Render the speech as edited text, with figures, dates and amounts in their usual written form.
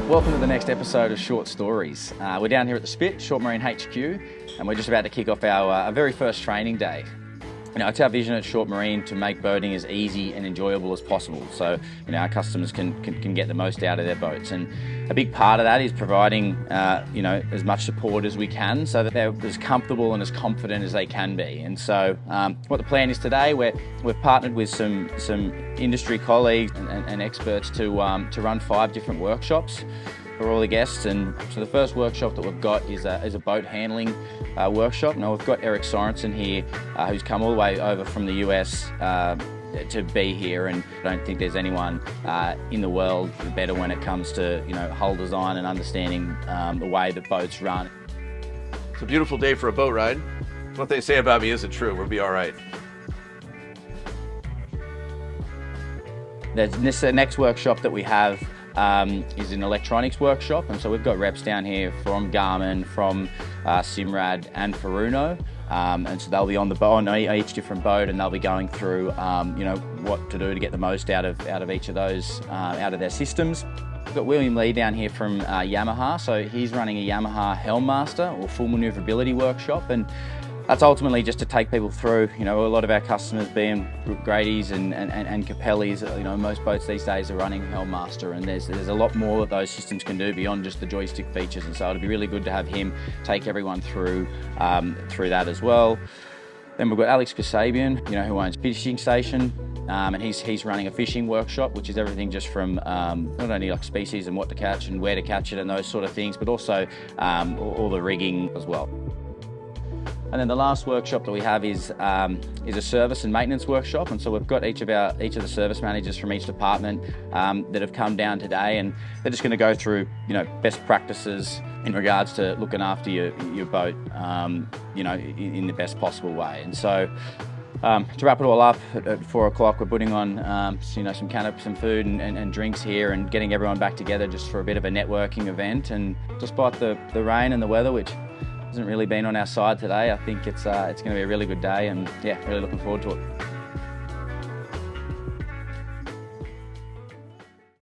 Welcome to the next episode of Short Stories. We're down here at the Spit, Short Marine HQ, and we're just about to kick off our very first training day. You know, it's our vision at Short Marine to make boating as easy and enjoyable as possible, so our customers can get the most out of their boats. And a big part of that is providing as much support as we can, so that they're as comfortable and as confident as they can be. And so, what the plan is today, we've partnered with some industry colleagues and experts to run 5 different workshops for all the guests. And so the first workshop that we've got is a boat handling workshop. Now we've got Eric Sorensen here, who's come all the way over from the US to be here, and I don't think there's anyone in the world better when it comes to hull design and understanding the way that boats run. It's a beautiful day for a boat ride. What they say about me isn't true. We'll be all right. This next workshop that we have is an electronics workshop, and so we've got reps down here from Garmin, from Simrad and Furuno, and so they'll be on the boat, on each different boat, and they'll be going through what to do to get the most out of each of those, out of their systems. We've got William Lee down here from Yamaha, so he's running a Yamaha Helm Master or full manoeuvrability workshop, and that's ultimately just to take people through, a lot of our customers being Grady's and Capelli's, most boats these days are running Helm Master, and there's a lot more that those systems can do beyond just the joystick features, and so it'd be really good to have him take everyone through that as well. Then we've got Alex Kasabian, who owns Fishing Station, and he's running a fishing workshop, which is everything just from not only like species and what to catch and where to catch it and those sort of things, but also all the rigging as well. And then the last workshop that we have is a service and maintenance workshop, and so we've got each of the service managers from each department that have come down today, and they're just going to go through best practices in regards to looking after your boat in the best possible way. And so to wrap it all up, at 4 o'clock we're putting on some food and drinks here, and getting everyone back together just for a bit of a networking event. And despite the rain and the weather, which hasn't really been on our side today, I think it's going to be a really good day, and yeah, really looking forward to it.